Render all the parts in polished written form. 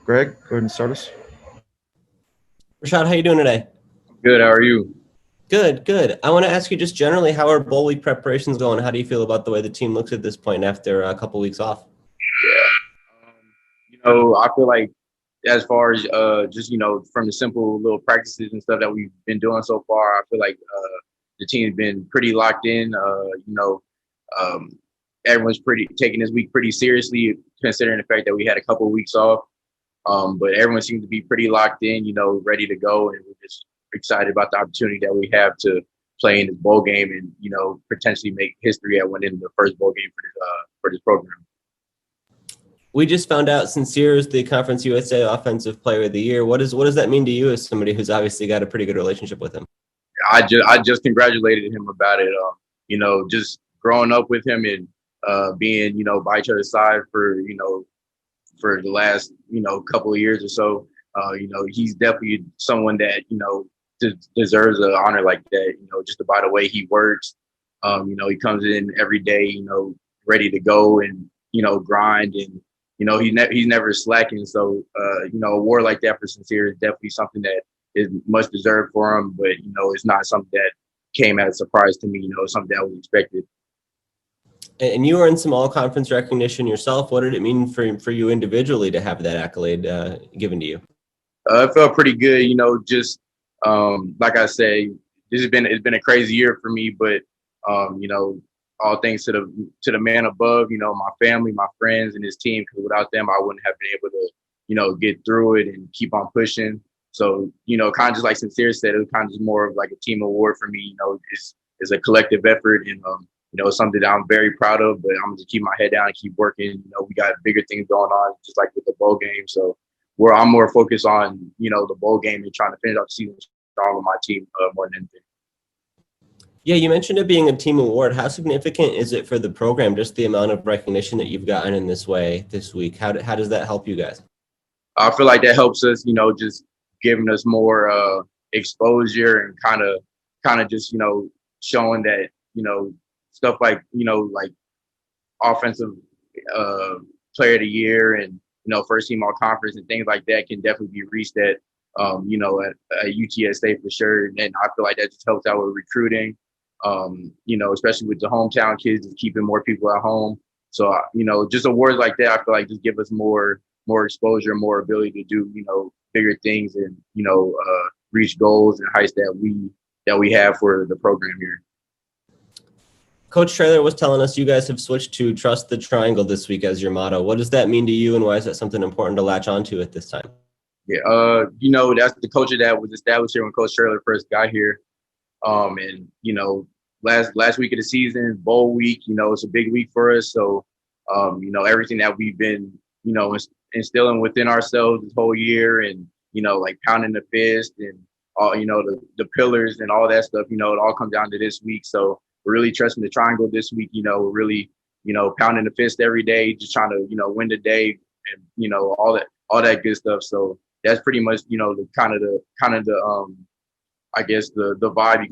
Greg, go ahead and start us. Rashad, how you doing today? Good. How are you? Good, good. I want to ask you just generally, how are bowl week preparations going? How do you feel about the way the team looks at this point after a couple weeks off? I feel like as far as just from the simple little practices and stuff that we've been doing so far, I feel like the team's been pretty locked in. Um, Everyone's pretty taking this week pretty seriously, considering the fact that we had a couple of weeks off. But everyone seems to be pretty locked in, ready to go, and we're just excited about the opportunity that we have to play in this bowl game and potentially make history at winning the first bowl game for this program. We just found out Sincere is the Conference USA Offensive Player of the Year. What does that mean to you as somebody who's obviously got a pretty good relationship with him? I just congratulated him about it. Just growing up with him and being by each other's side for the last couple of years or so. He's definitely someone that deserves an honor like that. Just by the way he works. He comes in every day, ready to go and grind, and he's never slacking. So a award like that for Sincere is definitely something that is much deserved for him. But it's not something that came as a surprise to me. It's something that was expected. And you earned some all-conference recognition yourself. What did it mean for you individually to have that accolade given to you? It felt pretty good. Just like I say, it's been a crazy year for me, but all thanks to the man above. My family, my friends, and his team. Because without them, I wouldn't have been able to get through it and keep on pushing. So kind of just like Sincere said, it was kind of just more of like a team award for me. It's a collective effort, and something that I'm very proud of. But I'm just keep my head down and keep working. We got bigger things going on, just like with the bowl game. So I'm more focused on the bowl game and trying to finish out the season strong with my team more than anything. Yeah, you mentioned it being a team award. How significant is it for the program, just the amount of recognition that you've gotten in this way this week? How does that help you guys? I feel like that helps us, just giving us more exposure and kind of just, showing that, stuff like, like offensive player of the year and, first team all conference and things like that can definitely be reached at UTSA for sure. And I feel like that just helps out with recruiting, especially with the hometown kids, just keeping more people at home. So, just awards like that, I feel like just give us more exposure, more ability to do, bigger things and, reach goals and heights that we have for the program here. Coach Traylor was telling us you guys have switched to trust the triangle this week as your motto. What does that mean to you, and why is that something important to latch onto at this time? Yeah, that's the culture that was established here when Coach Traylor first got here. And last week of the season, bowl week, it's a big week for us. So, everything that we've been, instilling within ourselves this whole year, and like pounding the fist and all, the pillars and all that stuff. It all comes down to this week. So we're really trusting the triangle this week. We're really, pounding the fist every day, just trying to, win the day, and all that good stuff. So that's pretty much, the kind of the I guess the vibe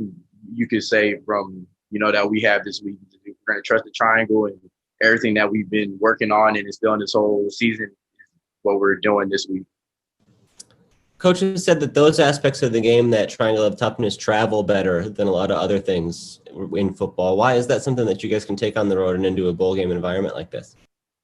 you could say from that we have this week. We're gonna trust the triangle, and everything that we've been working on and instilling this whole season is what we're doing this week. Coach has said that those aspects of the game, that triangle of toughness, travel better than a lot of other things in football. Why is that something that you guys can take on the road and into a bowl game environment like this?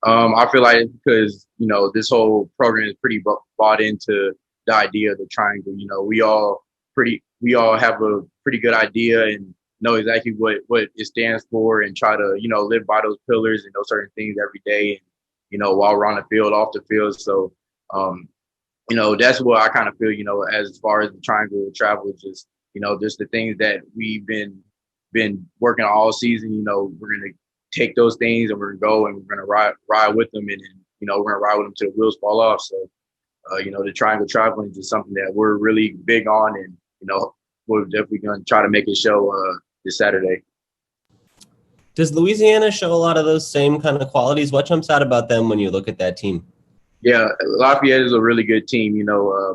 I feel like because this whole program is pretty bought into the idea of the triangle. We all have a pretty good idea and know exactly what it stands for, and try to live by those pillars and those certain things every day. And while we're on the field, off the field. So that's what I kind of feel. As far as the triangle of travel, just just the things that we've been working on all season. We're gonna take those things and we're gonna go and we're gonna ride with them, and we're gonna ride with them till the wheels fall off. So the triangle traveling is just something that we're really big on, and we're definitely gonna try to make it show this Saturday. Does Louisiana show a lot of those same kind of qualities? What jumps out about them when you look at that team? Yeah, Lafayette is a really good team.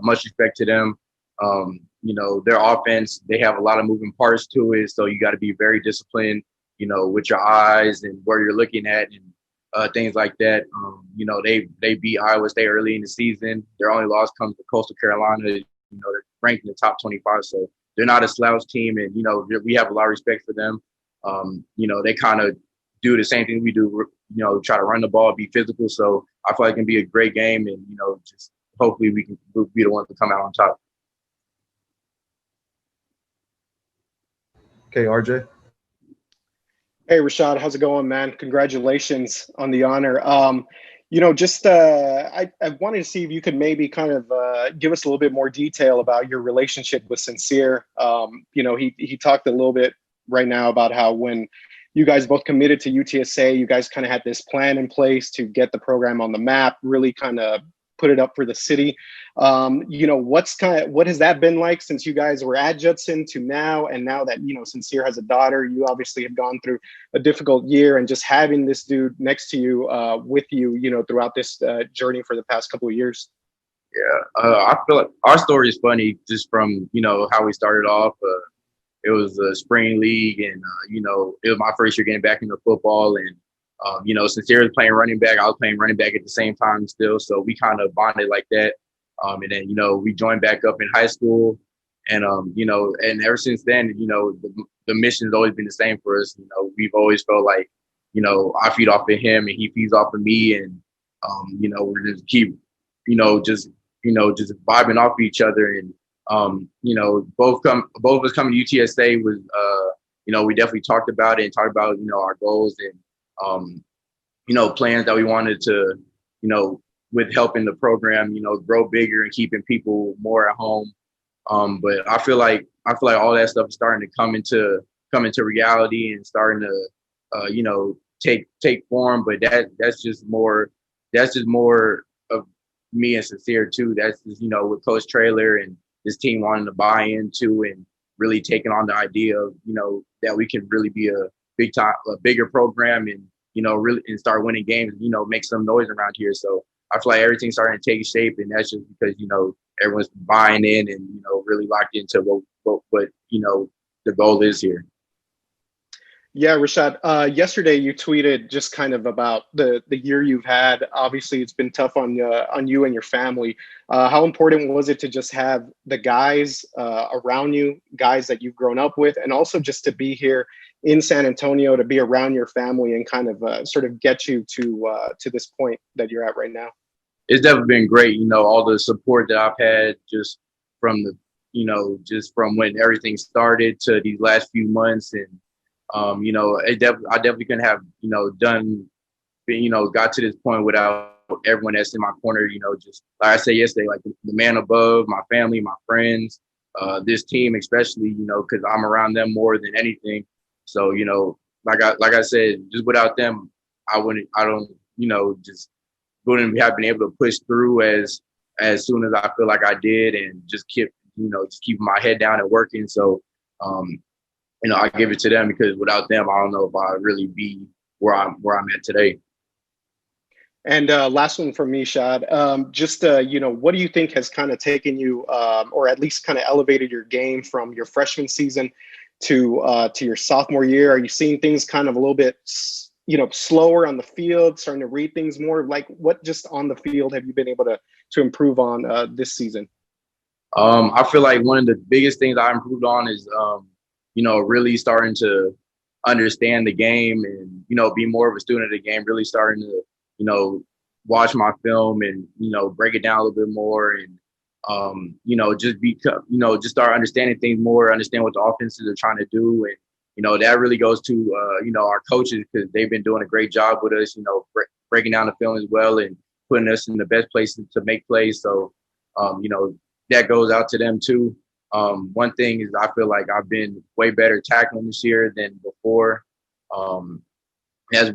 Much respect to them. Their offense, they have a lot of moving parts to it, so you got to be very disciplined. With your eyes and where you're looking at, and things like that. They beat Iowa State early in the season. Their only loss comes to Coastal Carolina. They're ranked in the top 25, so they're not a slouch team, and we have a lot of respect for them. They kind of do the same thing we do. Try to run the ball, be physical. So I feel like it can be a great game, and just hopefully we'll be the ones to come out on top. Okay, RJ. Hey, Rashad, how's it going, man? Congratulations on the honor. I wanted to see if you could maybe kind of give us a little bit more detail about your relationship with Sincere. He talked a little bit right now about how when you guys both committed to UTSA, you guys kind of had this plan in place to get the program on the map, really kind of put it up for the city. What has that been like since you guys were at Judson to now? And now that, Sincere has a daughter, you obviously have gone through a difficult year, and just having this dude next to you, with you, throughout this journey for the past couple of years. Yeah, I feel like our story is funny just from, how we started off. It was a spring league, and, it was my first year getting back into football, and Sincere was playing running back. I was playing running back at the same time still. So we kind of bonded like that. And then, we joined back up in high school. And, and ever since then, the mission has always been the same for us. We've always felt like, I feed off of him and he feeds off of me. And, we're just keep, just vibing off each other. And, both of us coming to UTSA was, we definitely talked about it and talked about, our goals and, plans that we wanted to, with helping the program, grow bigger and keeping people more at home. But I feel like all that stuff is starting to come into reality and starting to, take form. But that's just more of me and Sincere too. That's just, with Coach Traylor and this team wanting to buy into and really taking on the idea of, that we can really be a bigger program and, really and start winning games, make some noise around here. So I feel like everything's starting to take shape, and that's just because, everyone's buying in and, really locked into what the goal is here. Yeah, Rashad, yesterday you tweeted just kind of about the year you've had. Obviously, it's been tough on you and your family. How important was it to just have the guys around you, guys that you've grown up with, and also just to be here in San Antonio, to be around your family and kind of sort of get you to this point that you're at right now? It's definitely been great. All the support that I've had just from just from when everything started to these last few months. And, I definitely couldn't have, got to this point without everyone that's in my corner, just like I said yesterday, like the man above, my family, my friends, this team, especially, because I'm around them more than anything. So, like I said, just without them, wouldn't have been able to push through as soon as I feel like I did, and just keeping my head down and working. So, I give it to them, because without them, I don't know if I'd really be where I'm at today. And last one from me, Shad. What do you think has kind of taken you, or at least kind of elevated your game from your freshman season to your sophomore year? Are you seeing things kind of a little bit, slower on the field, starting to read things more? Like, what just on the field have you been able to improve on this season? I feel like one of the biggest things I improved on is, really starting to understand the game and, be more of a student of the game, really starting to, watch my film and, break it down a little bit more and, just start understanding things more, understand what the offenses are trying to do. And, that really goes to, our coaches, because they've been doing a great job with us, breaking down the film as well and putting us in the best places to make plays. So, that goes out to them too. One thing is, I feel like I've been way better tackling this year than before. That's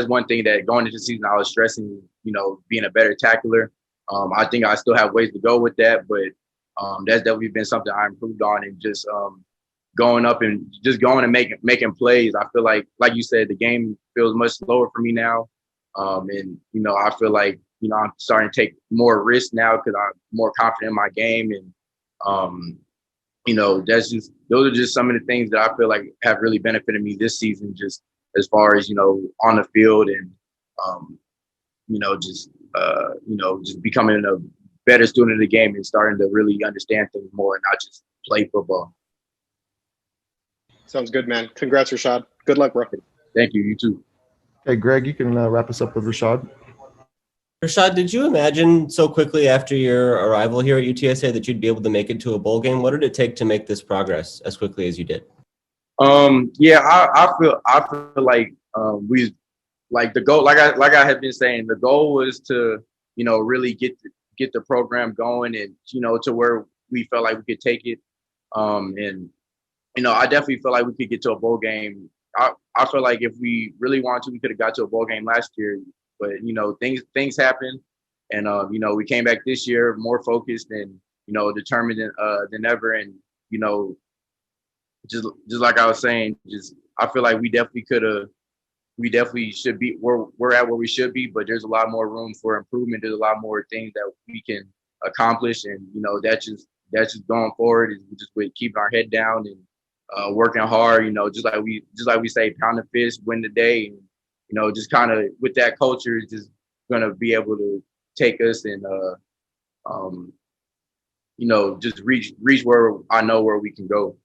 one thing that going into the season I was stressing, being a better tackler. I think I still have ways to go with that, but that's definitely been something I improved on, and just going up and just going and making plays. I feel like you said, the game feels much slower for me now. And, I feel like, I'm starting to take more risks now because I'm more confident in my game. And, those are just some of the things that I feel like have really benefited me this season, just as far as, on the field. And, just becoming a better student of the game and starting to really understand things more and not just play football. Sounds good, man. Congrats, Rashad. Good luck, bro. Thank you. You too. Hey, Greg, you can wrap us up with Rashad. Rashad, did you imagine so quickly after your arrival here at UTSA that you'd be able to make it to a bowl game? What did it take to make this progress as quickly as you did? Yeah, I feel like we like the goal, like I had been saying, the goal was to, really get the program going and, to where we felt like we could take it. And, I definitely feel like we could get to a bowl game. I feel like if we really wanted to, we could have got to a bowl game last year, but, things happen. And, we came back this year more focused and, determined than ever. And, just like I was saying, I feel like we definitely should be, we're at where we should be, but there's a lot more room for improvement. There's a lot more things that we can accomplish. And, that's just going forward is just with keeping our head down and working hard, just like we say, pound the fist, win the day. And, just kind of with that culture is just going to be able to take us and, just reach where I know where we can go.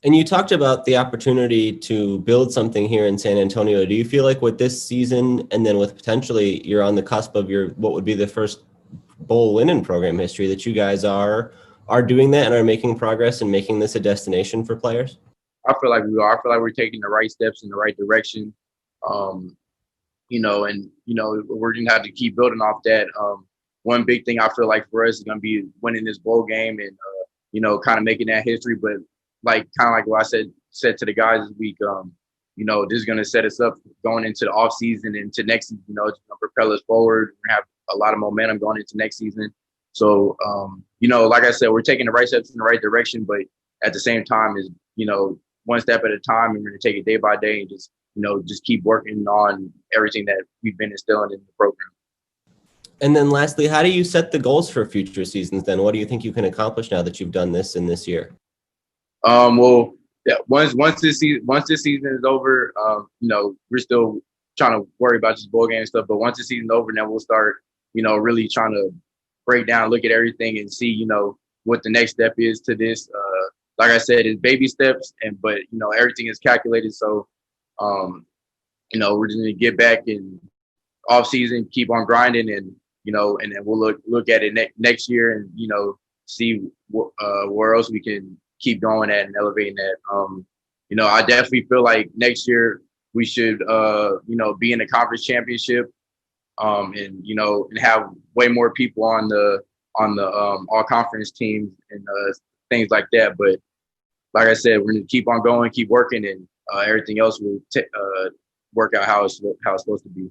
And you talked about the opportunity to build something here in San Antonio. Do you feel like with this season and then with potentially you're on the cusp of what would be the first bowl win in program history that you guys are doing that and are making progress and making this a destination for players? I feel like we are. I feel like we're taking the right steps in the right direction. And we're going to have to keep building off that. One big thing I feel like for us is going to be winning this bowl game and, kind of making that history. But like what I said to the guys this week, this is going to set us up going into the off season and into next season. It's going to propel us forward. We're going to have a lot of momentum going into next season. So, like I said, we're taking the right steps in the right direction, but at the same time is, one step at a time, and we're going to take it day by day and just keep working on everything that we've been instilling in the program. And then lastly, how do you set the goals for future seasons then? What do you think you can accomplish now that you've done this in this year? Well, yeah, once this season is over, we're still trying to worry about this bowl game and stuff. But once the season's over, then we'll start, really trying to break down, look at everything, and see, what the next step is to this. Like I said, it's baby steps, but everything is calculated. So, we're just gonna get back in off season, keep on grinding, and and then we'll look at it next year, and see where else we can keep going at and elevating that. I definitely feel like next year we should, be in the conference championship, and have way more people on the all conference teams and things like that. But like I said, we're gonna keep on going, keep working, and everything else will work out how it's supposed to be.